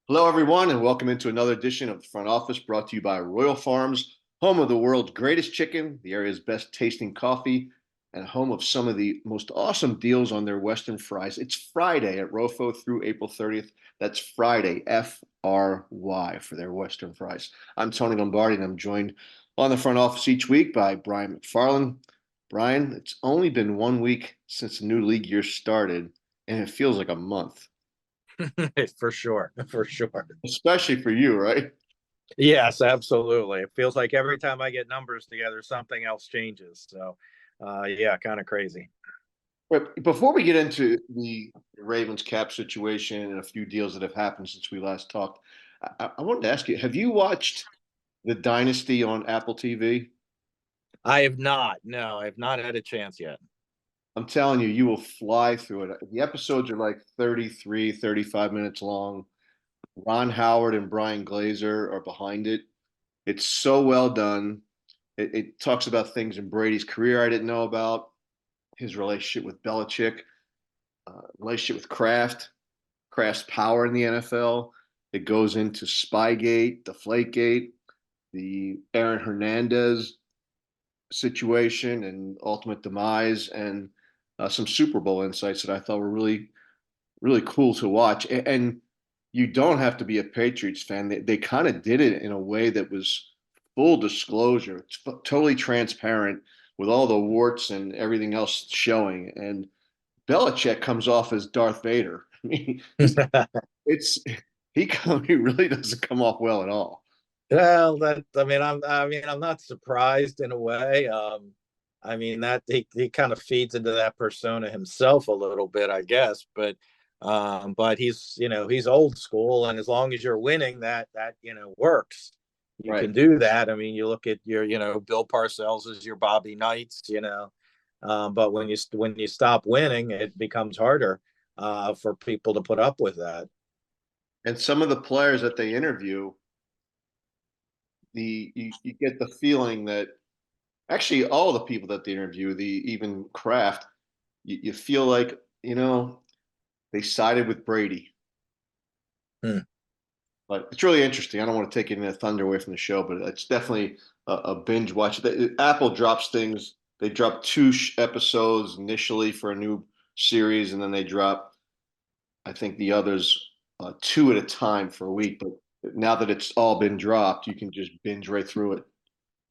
Hello, everyone, and welcome into another edition of the Front Office brought to you by Royal Farms, home of the world's greatest chicken, the area's best tasting coffee, and home of some of the most awesome deals on their Western fries. It's Friday at ROFO through April 30th. That's Friday, FRY, for their Western fries. I'm Tony Lombardi, and I'm joined on the Front Office each week by Brian McFarland. Brian, it's only been 1 week since the new league year started, and it feels like a month, For sure, for sure. especially for you, right? Yes, absolutely. It feels like every time I get numbers together, something else changes. So, yeah, kind of crazy. But before we get into the Ravens cap situation and a few deals that have happened since we last talked, I wanted to ask you, have you watched The Dynasty on Apple TV? I have not. No, I have not had a chance yet. I'm telling you, you will fly through it. The episodes are like 33, 35 minutes long. Ron Howard and Brian Glazer are behind it. It's so well done. It talks about things in Brady's career I didn't know about, his relationship with Belichick, relationship with Kraft's power in the NFL. It goes into Spygate, Deflategate, the Aaron Hernandez situation and ultimate demise, and some Super Bowl insights that I thought were really, really cool to watch. And you don't have to be a Patriots fan. They kind of did it in a way that was full disclosure. It's totally transparent with all the warts and everything else showing. And Belichick comes off as Darth Vader. I mean, it's he really doesn't come off well at all. Well, that I'm not surprised in a way. I mean that he kind of feeds into that persona himself a little bit, I guess. But he's old school, and as long as you're winning, that works. You Right. can do that. I mean, you look at your Bill Parcells as your Bobby Knights, but when you stop winning, it becomes harder for people to put up with that. And some of the players that they interview, you get the feeling that actually all the people that they interview, the even Kraft, you feel like, they sided with Brady. Hmm. But it's really interesting. I don't want to take any thunder away from the show, but it's definitely a binge watch. Apple drops things. They drop two episodes initially for a new series, and then they drop, I think, the others two at a time for a week. But now that it's all been dropped, you can just binge right through it.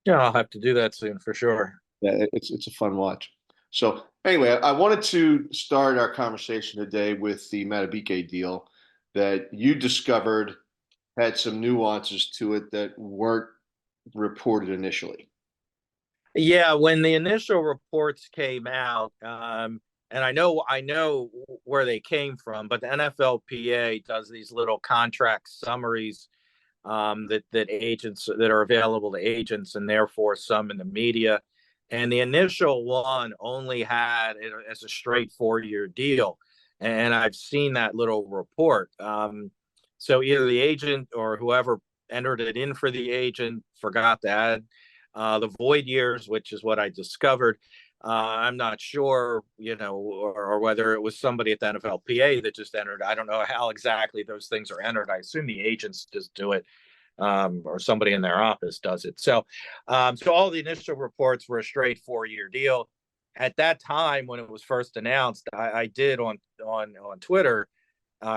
Yeah, I'll have to do that soon for sure. Yeah, it's a fun watch. So anyway, I wanted to start our conversation today with the Matabike deal that you discovered had some nuances to it that weren't reported initially. Yeah, when the initial reports came out, and I know where they came from, but the NFLPA does these little contract summaries that agents that are available to agents and therefore some in the media. And the initial one only had it as a straight 4 year deal, and I've seen that little report. So either the agent or whoever entered it in for the agent forgot to add the void years, which is what I discovered. I'm not sure, or whether it was somebody at the NFLPA that just entered. I don't know how exactly those things are entered. I assume the agents just do it, or somebody in their office does it. So all the initial reports were a straight 4 year deal. At that time, when it was first announced, I did on Twitter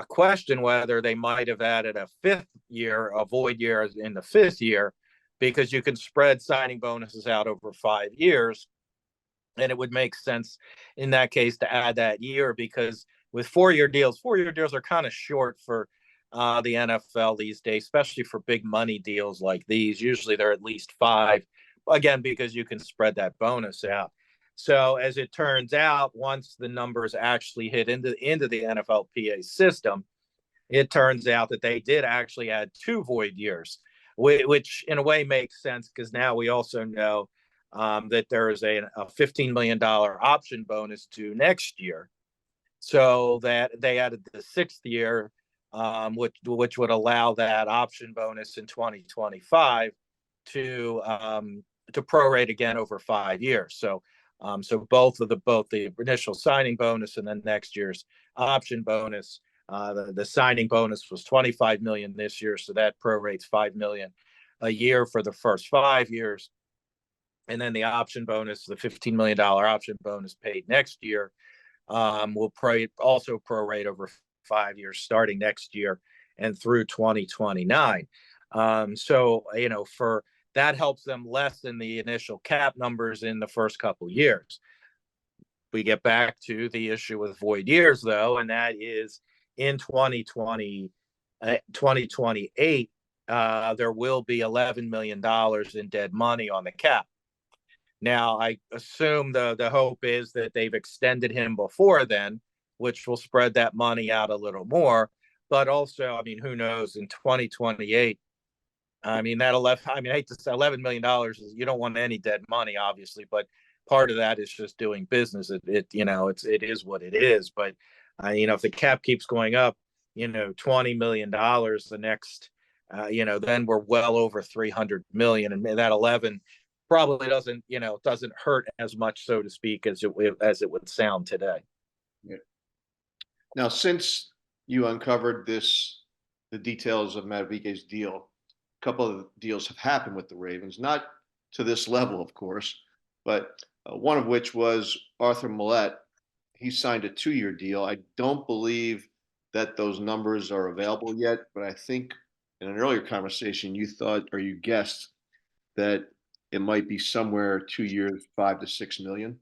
question whether they might have added a fifth year, a void year in the fifth year, because you can spread signing bonuses out over 5 years. And it would make sense in that case to add that year because with 4 year deals, 4 year deals are kind of short for the NFL these days, especially for big money deals like these. Usually they're at least five, again, because you can spread that bonus out. So as it turns out, once the numbers actually hit into the NFLPA system, it turns out that they did actually add two void years, which in a way makes sense because now we also know that there is a $15 million option bonus to next year. So that they added the sixth year, which would allow that option bonus in 2025 to prorate again over 5 years. So both the initial signing bonus and then next year's option bonus The signing bonus was 25 million this year, so that prorates 5 million a year for the first 5 years. And then the option bonus, the $15 million option bonus paid next year, will also prorate over 5 years, starting next year and through 2029. So, for that helps them lessen the initial cap numbers in the first couple years. We get back to the issue with void years, though, and that is in 2028, there will be $11 million in dead money on the cap. Now, I assume the hope is that they've extended him before then, which will spread that money out a little more. But also, I mean, who knows in 2028? I mean, that 11, I mean, I hate to say $11 million is, you don't want any dead money, obviously, but part of that is just doing business. It it is what it is. But, if the cap keeps going up, $20 million the next, then we're well over 300 million. And that 11 probably doesn't hurt as much, so to speak, as it would sound today. Yeah. Now, since you uncovered the details of Madubuike's deal, a couple of deals have happened with the Ravens, not to this level, of course, but one of which was Arthur Millette. He signed a 2-year deal. I don't believe that those numbers are available yet, but I think in an earlier conversation you thought, or you guessed, that it might be somewhere 2 years, 5 to 6 million.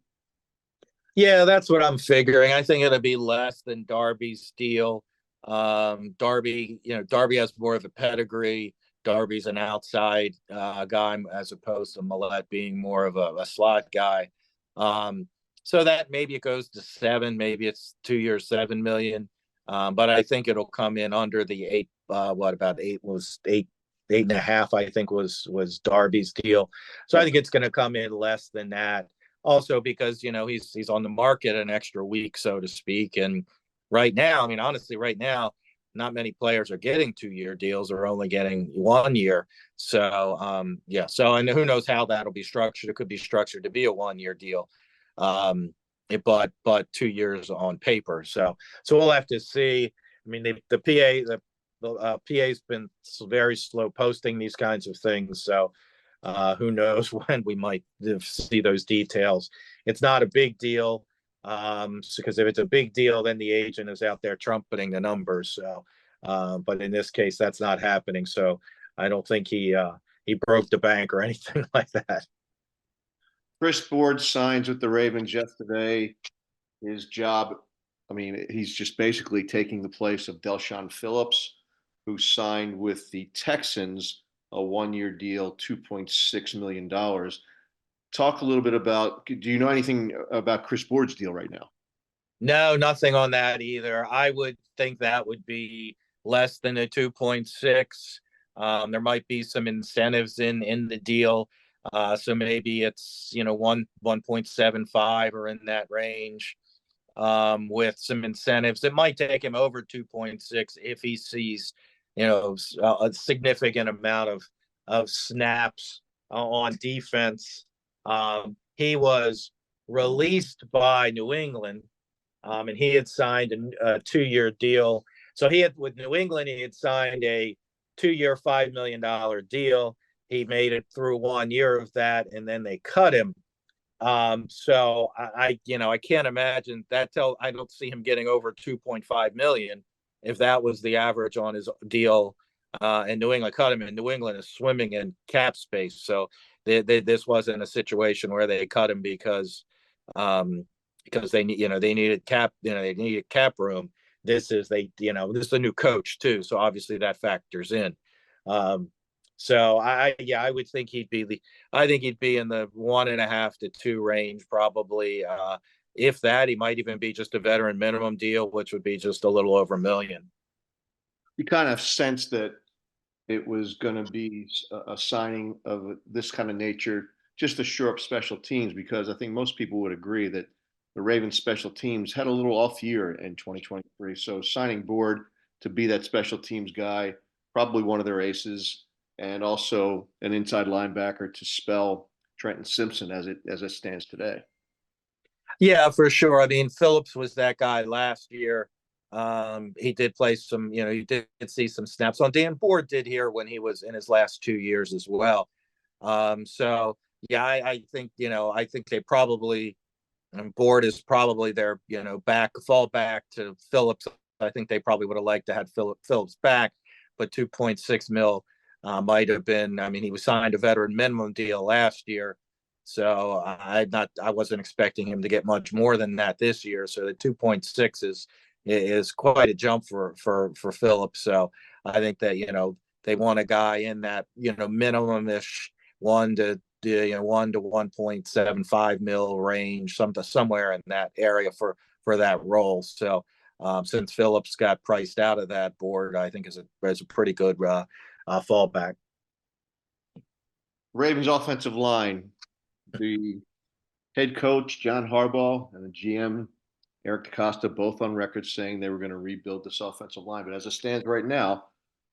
Yeah, that's what I'm figuring. I think it'll be less than Darby's deal. Darby has more of a pedigree. Darby's an outside guy as opposed to Millette being more of a slot guy. So that maybe it goes to 7, maybe it's 2 years, 7 million. But I think it'll come in under the 8. About 8 was 8.5, I think was Darby's deal. So I think it's going to come in less than that. Also because he's on the market an extra week, so to speak. And right now, I mean, honestly, right now, not many players are getting 2-year deals or only getting 1 year. So So, and who knows how that'll be structured? It could be structured to be a 1-year deal, but 2 years on paper. So we'll have to see. I mean, the PA's been very slow posting these kinds of things. So who knows when we might see those details. It's not a big deal, because if it's a big deal, then the agent is out there trumpeting the numbers. So, but in this case, that's not happening. So I don't think he broke the bank or anything like that. Chris Board signs with the Ravens yesterday. His job, I mean, he's just basically taking the place of Delshon Phillips, who signed with the Texans a 1-year deal, $2.6 million. Talk a little bit about, do you know anything about Chris Board's deal right now? No, nothing on that either. I would think that would be less than a 2.6. There might be some incentives in the deal. So maybe it's, 1.75 or in that range, with some incentives. It might take him over 2.6 if he sees, a significant amount of snaps on defense. He was released by New England, and he had signed a 2-year deal. So with New England, he had signed a 2-year, $5 million deal. He made it through 1 year of that, and then they cut him. So I can't imagine that. I don't see him getting over 2.5 million if that was the average on his deal. And New England cut him, and New England is swimming in cap space. So this wasn't a situation where they cut him because they needed cap, they needed cap room. This is a new coach too, so obviously that factors in. So I would think he'd be in the 1.5 to 2 range probably. If that, he might even be just a veteran minimum deal, which would be just a little over $1 million. You kind of sense that it was going to be a signing of this kind of nature just to shore up special teams, because I think most people would agree that the Ravens special teams had a little off year in 2023. So signing Board to be that special teams guy, probably one of their aces, and also an inside linebacker to spell Trenton Simpson as it stands today. Yeah, for sure. I mean, Phillips was that guy last year. He did play some, he did see some snaps on. Dan Board did here when he was in his last 2 years as well. So yeah, I think, I think they probably, and Board is probably their, fall back to Phillips. I think they probably would have liked to have Phillips back, but 2.6 mil might have been. I mean, he was signed a veteran minimum deal last year, so I wasn't expecting him to get much more than that this year. So the 2.6 is quite a jump for Phillips. So I think that they want a guy in that minimum ish 1 to 1.75 mil range, somewhere in that area for that role. So since Phillips got priced out of that, Board, I think is a pretty good fallback. Ravens offensive line, the head coach John Harbaugh and the GM Eric DeCosta both on record saying they were going to rebuild this offensive line. But as it stands right now,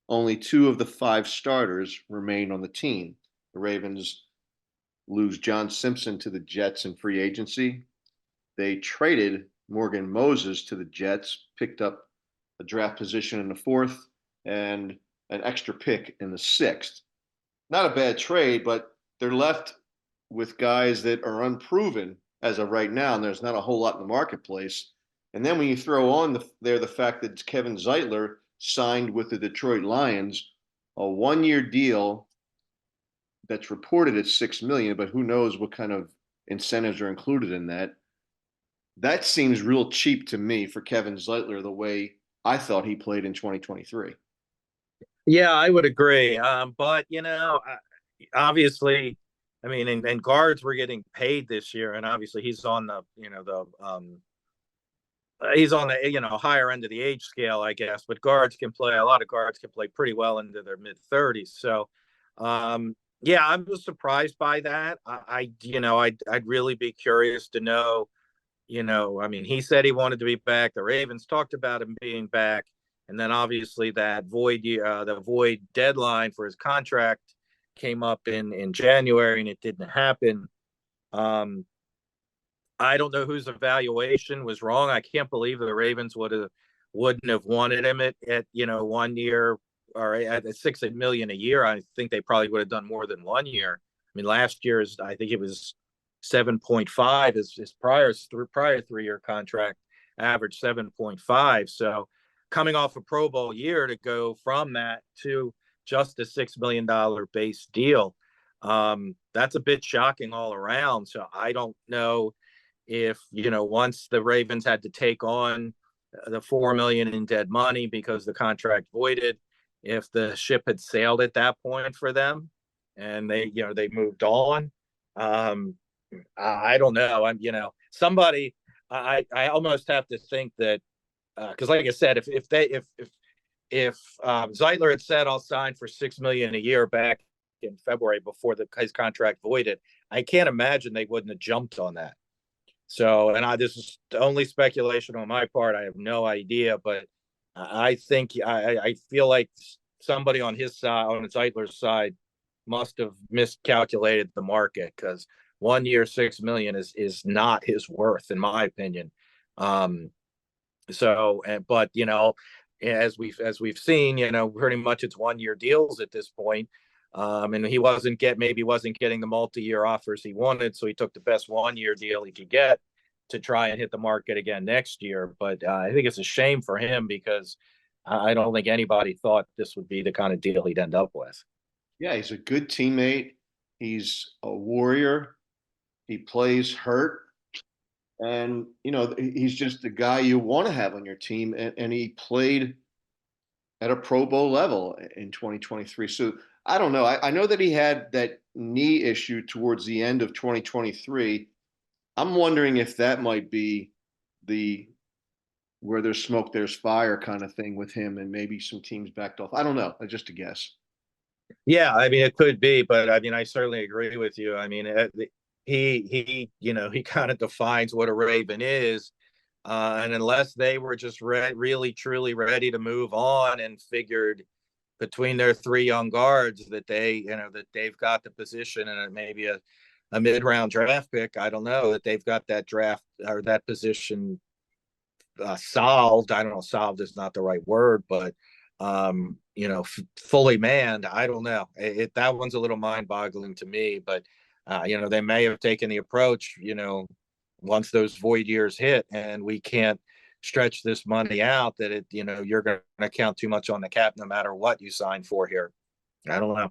only 2 of the 5 starters remain on the team. The Ravens lose John Simpson to the Jets in free agency. They traded Morgan Moses to the Jets, picked up a draft position in the 4th and an extra pick in the 6th. Not a bad trade, but they're left with guys that are unproven as of right now, and there's not a whole lot in the marketplace. And then when you throw on the fact that Kevin Zeitler signed with the Detroit Lions, a 1-year deal that's reported at $6 million, but who knows what kind of incentives are included in that. That seems real cheap to me for Kevin Zeitler, the way I thought he played in 2023. Yeah, I would agree. But obviously, I mean, and guards were getting paid this year, and obviously he's on the he's on the higher end of the age scale, I guess. But a lot of guards can play pretty well into their mid-30s. So, yeah, I was surprised by that. I'd really be curious to know. I mean, he said he wanted to be back. The Ravens talked about him being back, and then obviously that the void deadline for his contract came up in January, and it didn't happen. I don't know whose evaluation was wrong. I can't believe the Ravens wouldn't have wanted him at 1 year or at $6 million a year. I think they probably would have done more than 1 year. I mean, last year's I think it was 7.5. His prior 3-year contract averaged 7.5. So coming off a Pro Bowl year to go from that to just a $6 million base deal, that's a bit shocking all around. So I don't know if once the Ravens had to take on the $4 million in dead money because the contract voided, if the ship had sailed at that point for them and they moved on. I don't know. Somebody. I almost have to think that because, like I said, if Zeitler had said I'll sign for $6 million a year back in February before his contract voided, I can't imagine they wouldn't have jumped on that. So, and this is only speculation on my part. I have no idea, but I think I feel like somebody on his side, on Zeitler's side, must have miscalculated the market because 1 year, $6 million is not his worth, in my opinion. But as we've seen, pretty much it's 1 year deals at this point. And he wasn't getting the multi-year offers he wanted, so he took the best 1 year deal he could get to try and hit the market again next year. But I think it's a shame for him because I don't think anybody thought this would be the kind of deal he'd end up with. Yeah, he's a good teammate. He's a warrior. He plays hurt. And, he's just the guy you want to have on your team. And he played at a Pro Bowl level in 2023. So I don't know. I know that he had that knee issue towards the end of 2023. I'm wondering if that might be the where there's smoke, there's fire kind of thing with him, and maybe some teams backed off. I don't know. Just a guess. Yeah, I mean, it could be, but I mean, I certainly agree with you. I mean, he kind of defines what a Raven is. And unless they were just really, truly ready to move on and figured between their 3 young guards that that they've got the position and maybe a mid-round draft pick, I don't know, that they've got that draft or that position solved. I don't know, solved is not the right word, but fully manned. I don't know. That one's a little mind-boggling to me, but they may have taken the approach, once those void years hit and we can't stretch this money out, that you're going to count too much on the cap no matter what you sign for here. I don't know.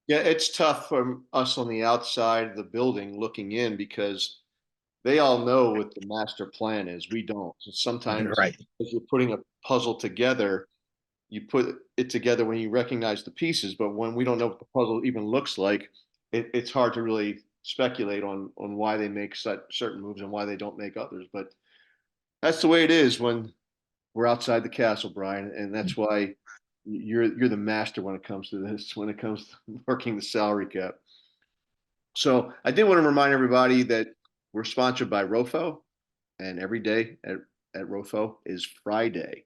Yeah, it's tough for us on the outside of the building looking in because they all know what the master plan is. We don't. So sometimes Right. as you're putting a puzzle together, you put it together when you recognize the pieces, but when we don't know what the puzzle even looks like, it's hard to really speculate on why they make certain moves and why they don't make others. But that's the way it is when we're outside the castle, Brian, and that's why you're the master when it comes to this, when it comes to working the salary cap. So I did want to remind everybody that we're sponsored by Rofo, and every day at Rofo is Friday.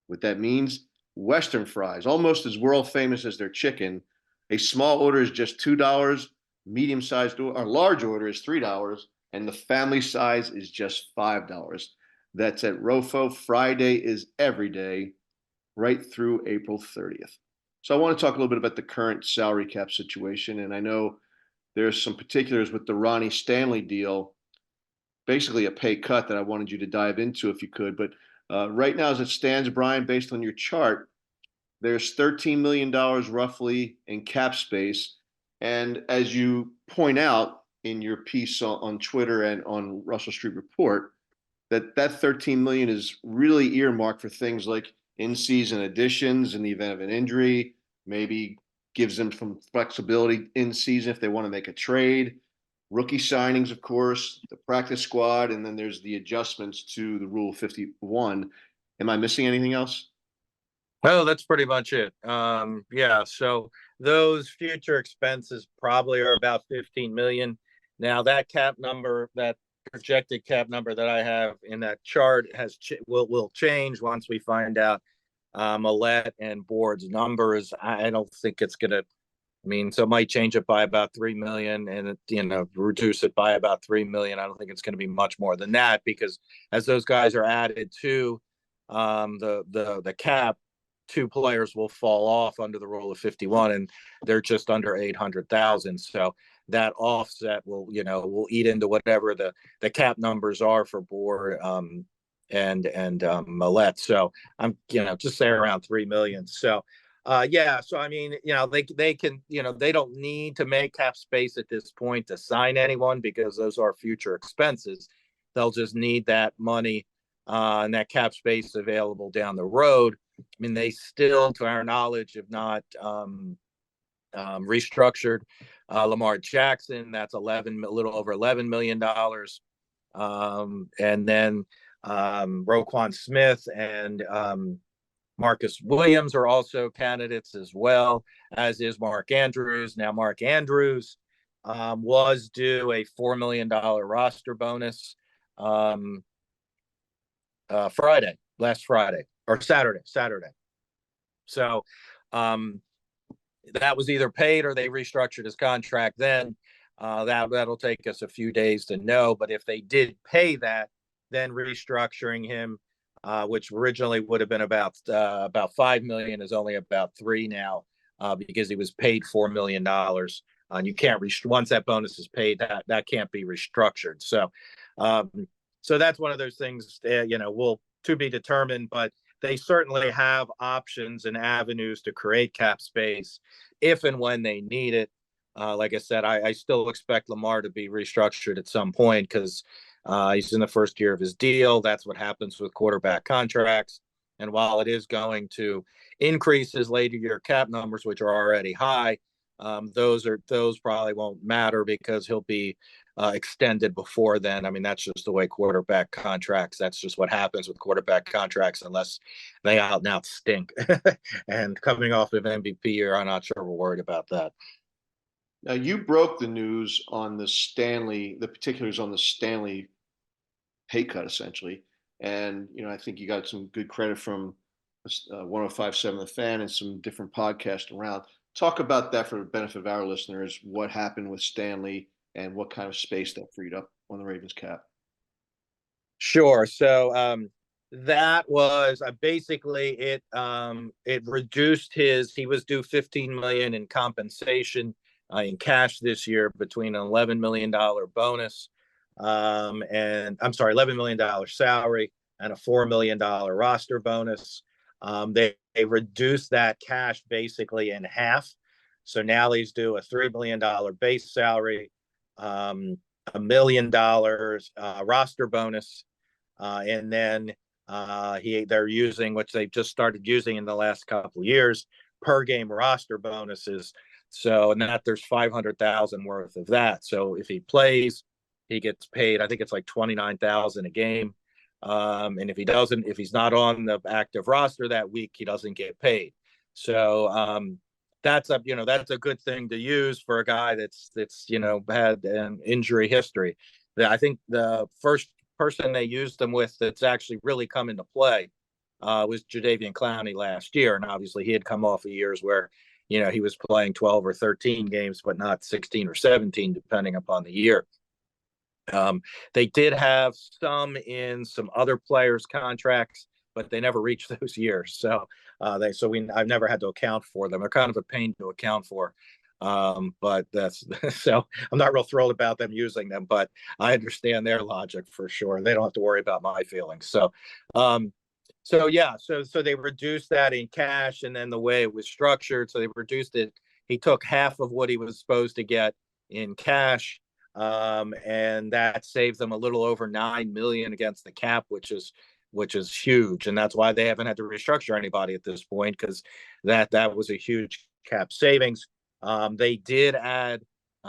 What that means, Western fries, almost as world famous as their chicken. A small order is just $2, medium sized or large order is $3, and the family size is just $5. That's at Rofo. Friday is every day, right through April 30th. So I want to talk a little bit about the current salary cap situation, and I know there's some particulars with the Ronnie Stanley deal, basically a pay cut that I wanted you to dive into if you could. But right now, as it stands, Brian, based on your chart, there's $13 million roughly in cap space. And as you point out in your piece on Twitter and on Russell Street Report, that 13 million is really earmarked for things like in-season additions in the event of an injury, maybe gives them some flexibility in season if they want to make a trade, rookie signings, of course, the practice squad, and then there's the adjustments to the Rule 51. Am I missing anything else? Oh, that's pretty much it. Yeah. So those future expenses probably are about 15 million. Now that cap number, that projected cap number that I have in that chart will change once we find out Millette and Board's numbers. I don't think it's gonna. I mean, so it might change it by about 3 million and reduce it by about 3 million. I don't think it's going to be much more than that because as those guys are added to the cap, two players will fall off under the Rule of 51 and they're just under 800,000. So that offset will eat into whatever the cap numbers are for Board and Millette. So I'm just say around 3 million. So yeah, so I mean, they can, they don't need to make cap space at this point to sign anyone because those are future expenses. They'll just need that money and that cap space available down the road. I mean, they still, to our knowledge, have not restructured Lamar Jackson. That's a little over $11 million, and then Roquan Smith and Marcus Williams are also candidates as well, as is Mark Andrews. Now, Mark Andrews was due a $4 million roster bonus last Friday or Saturday. So that was either paid or they restructured his contract then. That'll take us a few days to know. But if they did pay that, then restructuring him, which originally would have been about 5 million, is only about 3 now because he was paid $4 million. And you can't once that bonus is paid, that can't be restructured. So that's one of those things will to be determined, but they certainly have options and avenues to create cap space if and when they need it. Like I said, I still expect Lamar to be restructured at some point because he's in the first year of his deal. That's what happens with quarterback contracts. And while it is going to increase his later year cap numbers, which are already high, those probably won't matter because he'll be extended before then. I mean, that's just the way quarterback contracts. That's just what happens with quarterback contracts, unless they out and out stink. And coming off of MVP year, I'm not sure we're worried about that. Now, you broke the news on the particulars on the Stanley pay cut, essentially. And, I think you got some good credit from 1057 The Fan and some different podcasts around. Talk about that for the benefit of our listeners, what happened with Stanley and what kind of space that freed up on the Ravens cap. Sure. So That was basically it. It reduced he was due 15 million in compensation in cash this year between an $11 million bonus, and I'm sorry, $11 million salary and a $4 million roster bonus. They reduced that cash basically in half. So now he's due a $3 million base salary, $1 million roster bonus, and then they're using, which they've just started using in the last couple of years, per game roster bonuses. So, and that there's 500,000 worth of that. So if he plays, he gets paid. I think it's like 29,000 a game. And if he's not on the active roster that week, he doesn't get paid. So that's a good thing to use for a guy that's had an injury history. I think the first person they used them with that's actually really come into play was Jadeveon Clowney last year, and obviously he had come off of years where he was playing 12 or 13 games, but not 16 or 17, depending upon the year. They did have some in some other players' contracts, but they never reached those years. So I've never had to account for them. They're kind of a pain to account for. But that's so I'm not real thrilled about them using them, but I understand their logic for sure. They don't have to worry about my feelings. So they reduced that in cash, and then the way it was structured, so they reduced it. He took half of what he was supposed to get in cash, and that saves them a little over 9 million against the cap, which is huge, and that's why they haven't had to restructure anybody at this point, because that was a huge cap savings. They did add,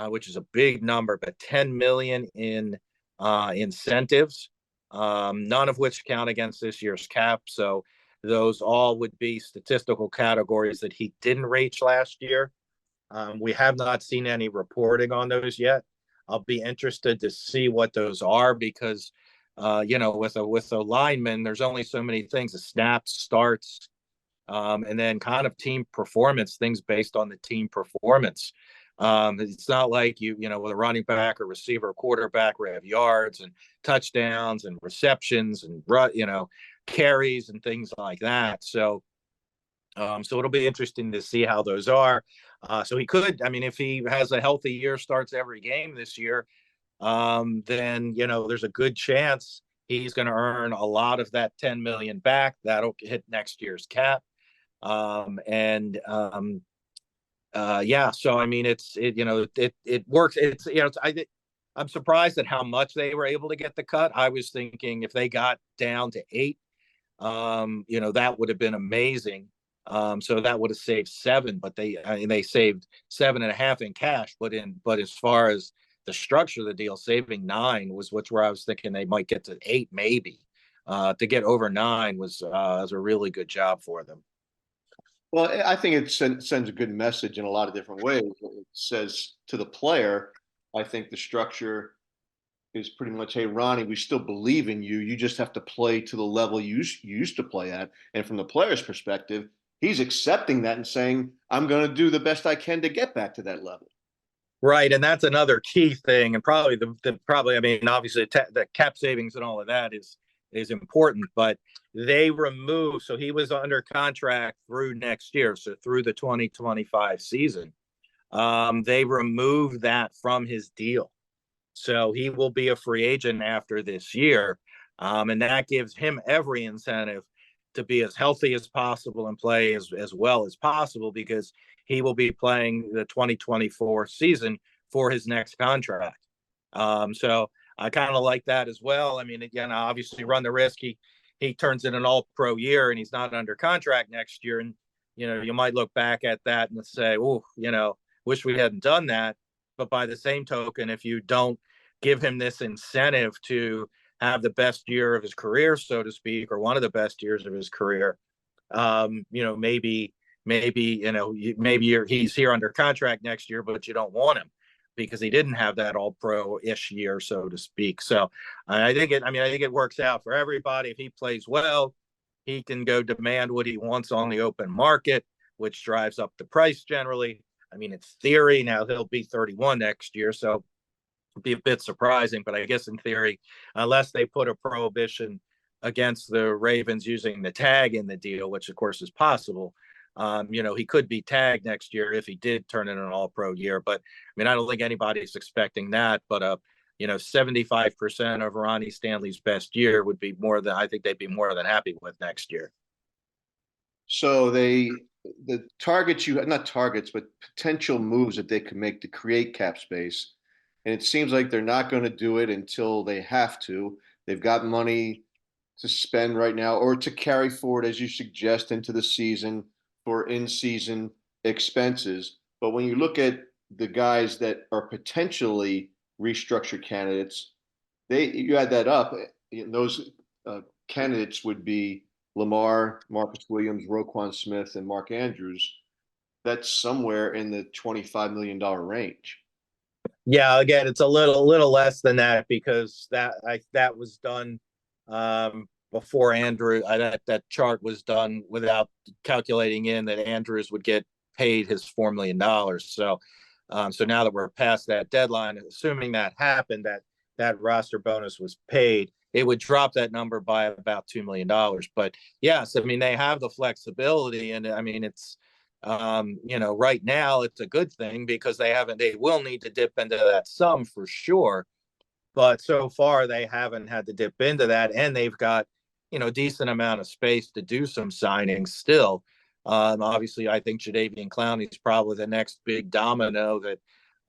which is a big number, but 10 million in incentives, none of which count against this year's cap. So those all would be statistical categories that he didn't reach last year. We have not seen any reporting on those yet. I'll be interested to see what those are, because with a lineman, there's only so many things: the snaps, starts, and then kind of team performance, things based on the team performance. It's not like with a running back or receiver or quarterback, we have yards and touchdowns and receptions and carries and things like that. So it'll be interesting to see how those are. So he could, if he has a healthy year, starts every game this year, then there's a good chance he's going to earn a lot of that 10 million back. That'll hit next year's cap. So it works. I'm surprised at how much they were able to get the cut. I was thinking if they got down to 8, that would have been amazing. So that would have saved 7, but they saved 7.5 in cash. But as far as the structure of the deal, saving 9 was where I was thinking they might get to 8, maybe. To get over 9 was a really good job for them. Well, I think it sends a good message in a lot of different ways. It says to the player, I think the structure is pretty much, hey, Ronnie, we still believe in you. You just have to play to the level you used to play at. And from the player's perspective, he's accepting that and saying, I'm going to do the best I can to get back to that level. Right, and that's another key thing, and probably obviously the cap savings and all of that is important, but they removed, so he was under contract through next year, so through the 2025 season. They removed that from his deal, so he will be a free agent after this year, and that gives him every incentive to be as healthy as possible and play as well as possible, because he will be playing the 2024 season for his next contract. So I kind of like that as well. Again, obviously run the risk he turns in an all-pro year and he's not under contract next year, and you might look back at that and say, oh, wish we hadn't done that. But by the same token, if you don't give him this incentive to have the best year of his career, so to speak, or one of the best years of his career, maybe he's here under contract next year, but you don't want him because he didn't have that all pro-ish year, so to speak. So I think it works out for everybody. If he plays well, he can go demand what he wants on the open market, which drives up the price generally. In theory, now he'll be 31 next year, so it'll be a bit surprising, but I guess in theory, unless they put a prohibition against the Ravens using the tag in the deal, which of course is possible. He could be tagged next year if he did turn in an all-pro year, but I mean, I don't think anybody's expecting that. But 75% of Ronnie Stanley's best year would be more than I think they'd be more than happy with next year. So the targets you not targets, but potential moves that they could make to create cap space. And it seems like they're not going to do it until they have to. They've got money to spend right now or to carry forward, as you suggest, into the season for in-season expenses. But when you look at the guys that are potentially restructure candidates, you add that up, and those candidates would be Lamar, Marcus Williams, Roquan Smith, and Mark Andrews. That's somewhere in the $25 million range. Yeah, again, it's a little less than that because that was done before Andrew. That chart was done without calculating in that Andrews would get paid his $4 million. So now that we're past that deadline, assuming that happened, that roster bonus was paid, it would drop that number by about $2 million. But yes, I mean, they have the flexibility, and I mean, it's right now it's a good thing because they will need to dip into that sum for sure. But so far they haven't had to dip into that, and they've got, a decent amount of space to do some signings still. Obviously, I think Jadeveon Clowney is probably the next big domino that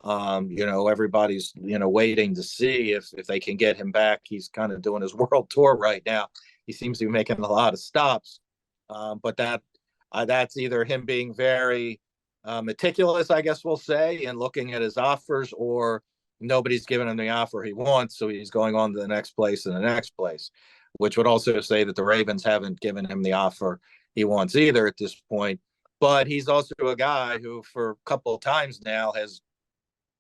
everybody's waiting to see if they can get him back. He's kind of doing his world tour right now. He seems to be making a lot of stops, but that's either him being very meticulous, I guess we'll say, and looking at his offers, or nobody's giving him the offer he wants, so he's going on to the next place and the next place, which would also say that the Ravens haven't given him the offer he wants either at this point. But he's also a guy who, for a couple of times now, has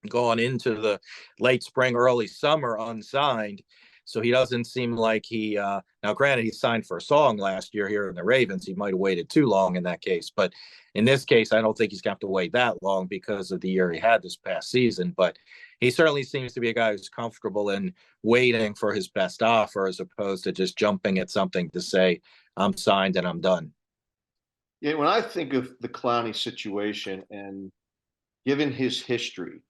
gone into the late spring, early summer unsigned. So he doesn't seem like now granted, he signed for a song last year here in the Ravens. He might have waited too long in that case. But in this case, I don't think he's going to have to wait that long because of the year he had this past season. But he certainly seems to be a guy who's comfortable in waiting for his best offer as opposed to just jumping at something to say, I'm signed and I'm done. Yeah, when I think of the Clowney situation and given his history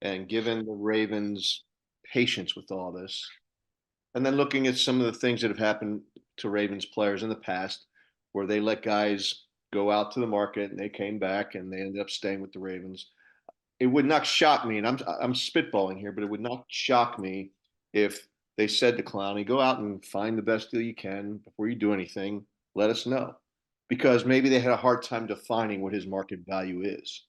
and given the Ravens' patience with all this, and then looking at some of the things that have happened to Ravens players in the past, where they let guys go out to the market and they came back and they ended up staying with the Ravens. It would not shock me, and I'm spitballing here, but it would not shock me if they said to Clowney, "Go out and find the best deal you can before you do anything. Let us know," because maybe they had a hard time defining what his market value is.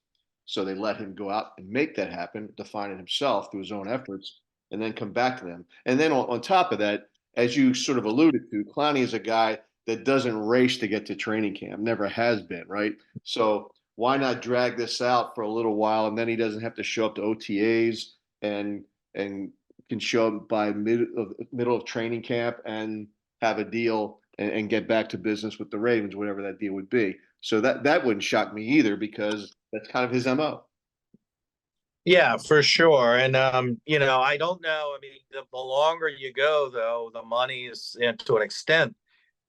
So they let him go out and make that happen, define it himself through his own efforts, and then come back to them. And then on top of that, as you sort of alluded to, Clowney is a guy that doesn't race to get to training camp, never has been, right? So why not drag this out for a little while, and then he doesn't have to show up to OTAs and can show up by middle of training camp and have a deal and get back to business with the Ravens, whatever that deal would be. So that wouldn't shock me either because that's kind of his MO. Yeah, for sure. And I don't know. I mean, the longer you go, though, the money is, to an extent,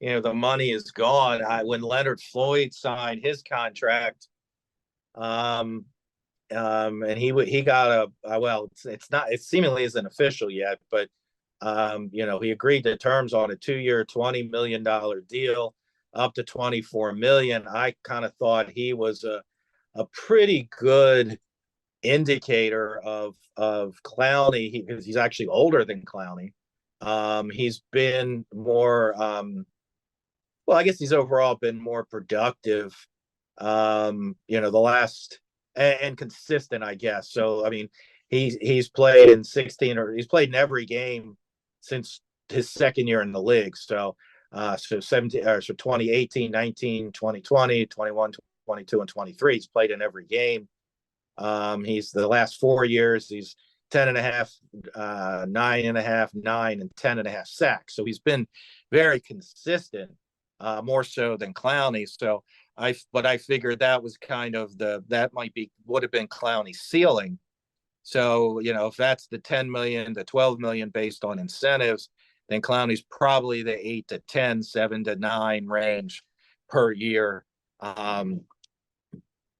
the money is gone. When Leonard Floyd signed his contract, and he got well, it's not, it seemingly isn't official yet, but he agreed to terms on a 2-year, $20 million deal up to 24 million. I kind of thought he was a pretty good indicator of Clowney, because he's actually older than Clowney. He's been more well, I guess he's overall been more productive the last, and consistent, I guess. So I mean, he's played in 16, or he's played in every game since his second year in the league. So 17 or so 2018, 19, 2020, 21, 22, and 23. He's played in every game. He's the last 4 years, he's 10.5, 9.5, 9, and 10.5 sacks. So he's been very consistent, more so than Clowney. So I figured that was kind of would have been Clowney's ceiling. So, if that's the 10 million, the 12 million based on incentives, then Clowney's probably the 8 to 10, 7 to 9 range per year. But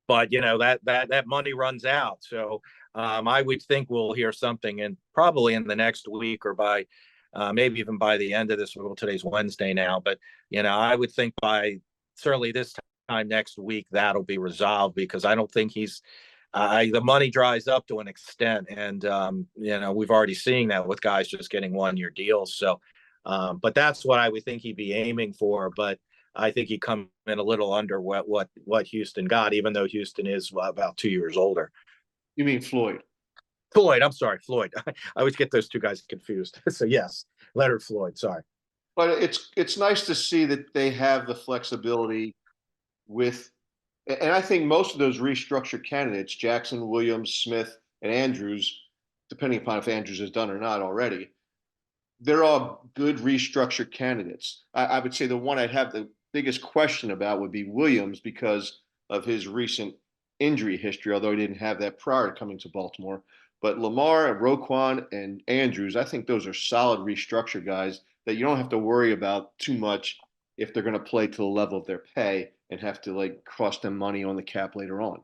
that money runs out. So I would think we'll hear something in probably in the next week or by maybe even by the end of this. Well, today's Wednesday now, but I would think by certainly this time next week that'll be resolved, because I don't think he's the money dries up to an extent, and we've already seen that with guys just getting 1 year deals. So, but that's what I would think he'd be aiming for. But I think he come in a little under what Houston got, even though Houston is about 2 years older. You mean Floyd? Floyd, I'm sorry, Floyd. I always get those two guys confused. So yes, Leonard Floyd. Sorry. But it's nice to see that they have the flexibility with, and I think most of those restructured candidates, Jackson, Williams, Smith, and Andrews, depending upon if Andrews is done or not already, they're all good restructured candidates. I would say the one I'd have the biggest question about would be Williams, because of his recent injury history, although he didn't have that prior to coming to Baltimore. But Lamar and Roquan and Andrews, I think those are solid restructure guys that you don't have to worry about too much if they're going to play to the level of their pay and have to like cost them money on the cap later on.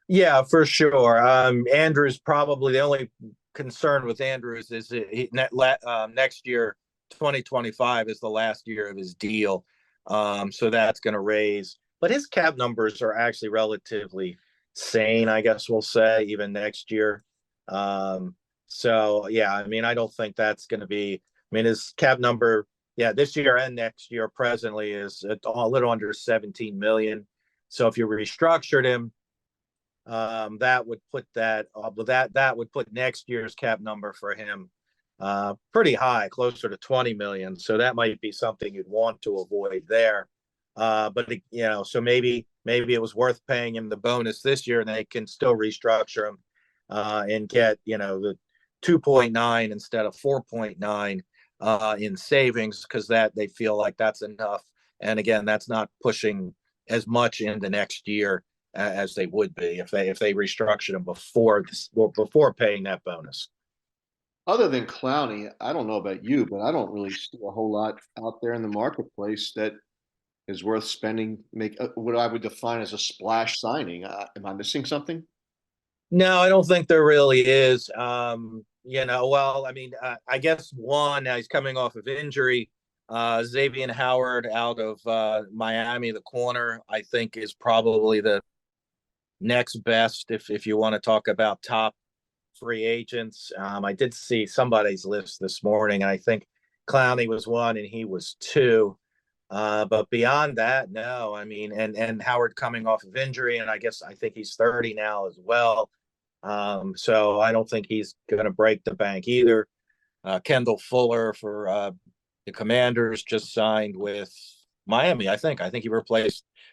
Yeah, for sure. Andrews, probably the only concern with Andrews is next year, 2025 is the last year of his deal. So that's going to raise, but his cap numbers are actually relatively sane, I guess we'll say, even next year. So yeah, I mean, I don't think that's going to be, I mean, his cap number, yeah, this year and next year presently is a little under 17 million. So if you restructured him, that would put that would put next year's cap number for him pretty high, closer to 20 million. So that might be something you'd want to avoid there. But so maybe it was worth paying him the bonus this year, and they can still restructure him and get the 2.9 instead of 4.9 in savings, because that they feel like that's enough. And again, that's not pushing as much into next year as they would be if they restructured them before paying that bonus. Other than Clowney, I don't know about you, but I don't really see a whole lot out there in the marketplace that is worth spending. Make what I would define as a splash signing. Am I missing something? No, I don't think there really is. Well, I mean, I guess one, he's coming off of injury. Xavier Howard out of Miami, the corner, I think is probably the next best if you want to talk about top free agents. I did see somebody's list this morning, and I think Clowney was one and he was two. But beyond that, no. I mean, and Howard coming off of injury, and I think he's 30 now as well. So I don't think he's going to break the bank either. Kendall Fuller for the Commanders just signed with Miami. I think he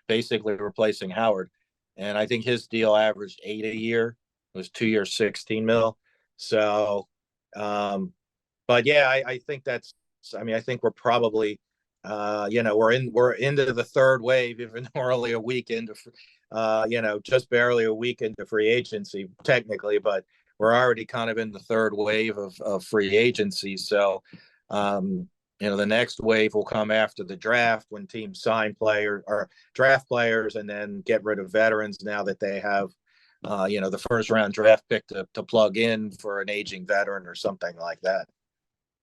basically replacing Howard, and I think his deal averaged 8 a year. It was 2 years, 16 mil. So, but yeah, I think that's. I mean, I think we're probably, we're into the third wave, even though we're only a week into, just barely a week into free agency technically, but we're already kind of in the third wave of free agency. So, the next wave will come after the draft, when teams sign players or draft players and then get rid of veterans now that they have, the first round draft pick to plug in for an aging veteran or something like that.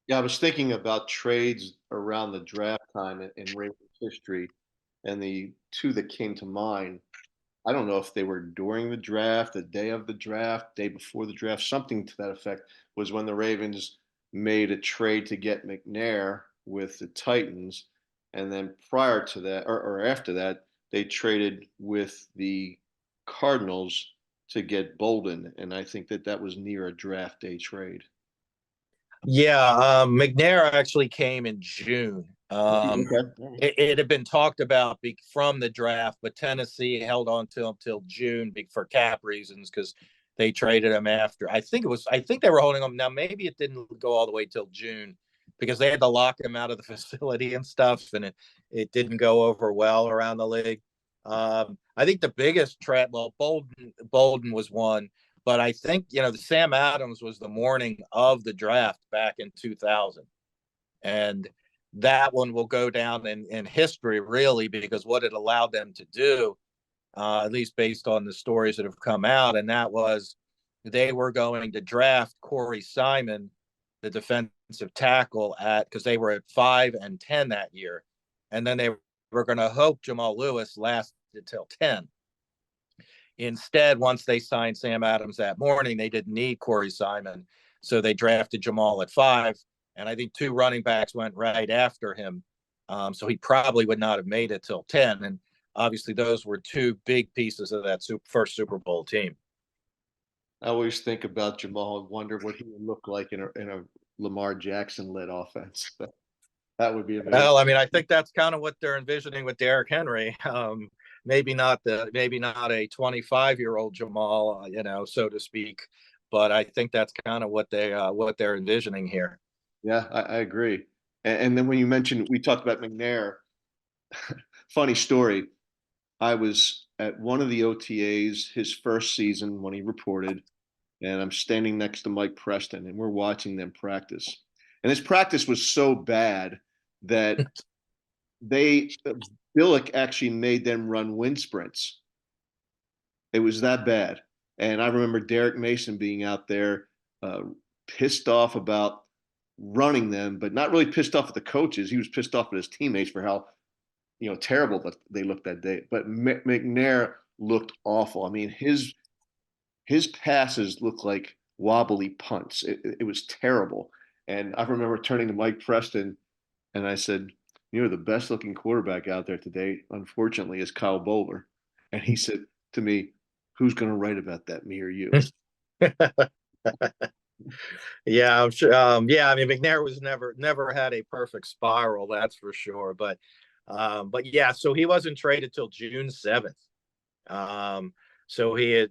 Yeah, I was thinking about trades around the draft time in Ravens history, and the two that came to mind, I don't know if they were during the draft, the day of the draft, day before the draft, something to that effect, was when the Ravens made a trade to get McNair with the Titans. And then prior to that, or after that, they traded with the Cardinals to get Bolden. And I think that was near a draft day trade. Yeah, McNair actually came in June. Okay. It had been talked about from the draft, but Tennessee held on to him till June for cap reasons, because they traded him after. I think they were holding him. Now maybe it didn't go all the way till June, because they had to lock him out of the facility and stuff, and it didn't go over well around the league. I think the biggest trade, well, Bolden was one. But I think, the Sam Adams was the morning of the draft back in 2000. And that one will go down in history, really, because what it allowed them to do, at least based on the stories that have come out, and that was they were going to draft Corey Simon, the defensive tackle, at because they were at 5 and 10 that year, and then they were going to hope Jamal Lewis lasted till 10. Instead, once they signed Sam Adams that morning, they didn't need Corey Simon, so they drafted Jamal at 5, and I think 2 running backs went right after him, so he probably would not have made it till 10. And obviously, those were 2 big pieces of that first Super Bowl team. I always think about Jamal and wonder what he would look like in a Lamar Jackson led offense. That would be amazing. Well, I mean, I think that's kind of what they're envisioning with Derrick Henry. Maybe not a 25-year-old Jamal, so to speak, but I think that's kind of what they're envisioning here. Yeah, I agree. And then when you mentioned, we talked about McNair. Funny story. I was at one of the OTAs his first season when he reported, and I'm standing next to Mike Preston, and we're watching them practice. And his practice was so bad that Billick actually made them run wind sprints. It was that bad. And I remember Derek Mason being out there, pissed off about running them, but not really pissed off at the coaches. He was pissed off at his teammates for how terrible that they looked that day. But McNair looked awful. I mean, his passes looked like wobbly punts. It was terrible. And I remember turning to Mike Preston and I said, the best looking quarterback out there today, unfortunately, is Kyle Bowler. And he said to me, who's going to write about that, me or you? Yeah, I'm sure. Yeah, I mean, McNair was never had a perfect spiral, that's for sure. But yeah, so he wasn't traded till June 7th. So there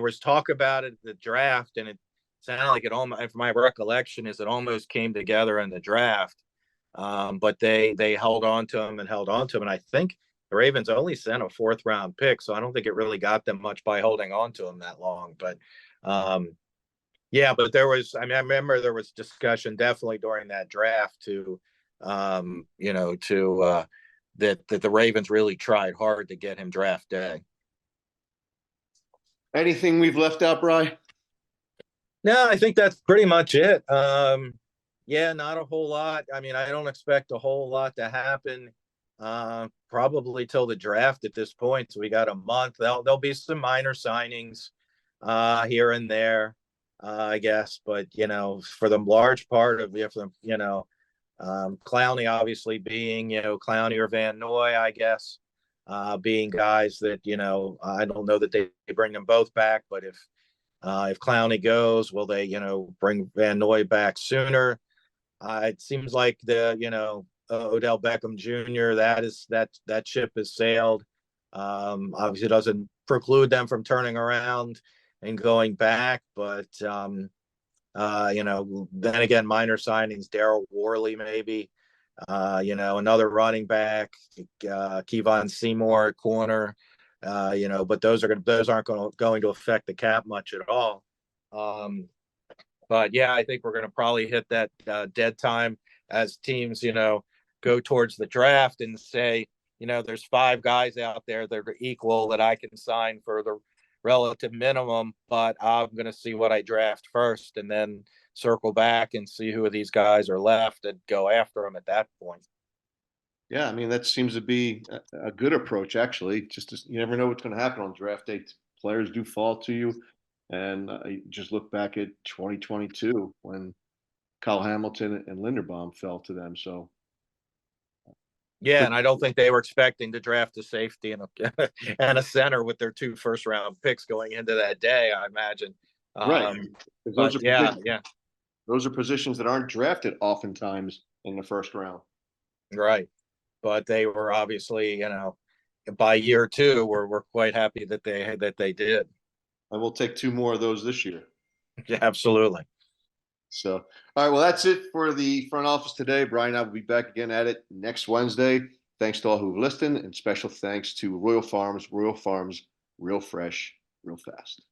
was talk about it at the draft, and it sounded like it almost, if my recollection is, it almost came together in the draft. But they held on to him, and I think the Ravens only sent a 4th-round pick, so I don't think it really got them much by holding on to him that long. But yeah, but I remember there was discussion definitely during that draft that the Ravens really tried hard to get him draft day. Anything we've left out, Bry? No, I think that's pretty much it. Yeah, not a whole lot. I mean, I don't expect a whole lot to happen probably till the draft at this point. So we got a month. There'll be some minor signings here and there, I guess. But for the large part of Clowney obviously being Clowney or Van Noy, I guess, being guys that I don't know that they bring them both back, but if Clowney goes, will they bring Van Noy back sooner? It seems like Odell Beckham Jr. that ship has sailed. Obviously, doesn't preclude them from turning around and going back, but then again, minor signings, Daryl Worley maybe, another running back, Kevon Seymour at corner, but those aren't going to affect the cap much at all. But yeah, I think we're going to probably hit that dead time as teams, go towards the draft and say, there's 5 guys out there that are equal that I can sign for the relative minimum, but I'm going to see what I draft first and then circle back and see who of these guys are left and go after them at that point. Yeah, I mean, that seems to be a good approach, actually. You never know what's going to happen on draft day. Players do fall to you. And just look back at 2022 when Kyle Hamilton and Linderbaum fell to them. So, yeah, and I don't think they were expecting to draft a safety and a center with their 2 first-round picks going into that day, I imagine. Right. Those are positions that aren't drafted oftentimes in the first round. Right. But they were obviously, by year 2, we're quite happy that they did. And we'll take 2 more of those this year. Yeah, absolutely. So, all right. Well, that's it for the front office today. Brian and I will be back again at it next Wednesday. Thanks to all who've listened, and special thanks to Royal Farms, real fresh, real fast.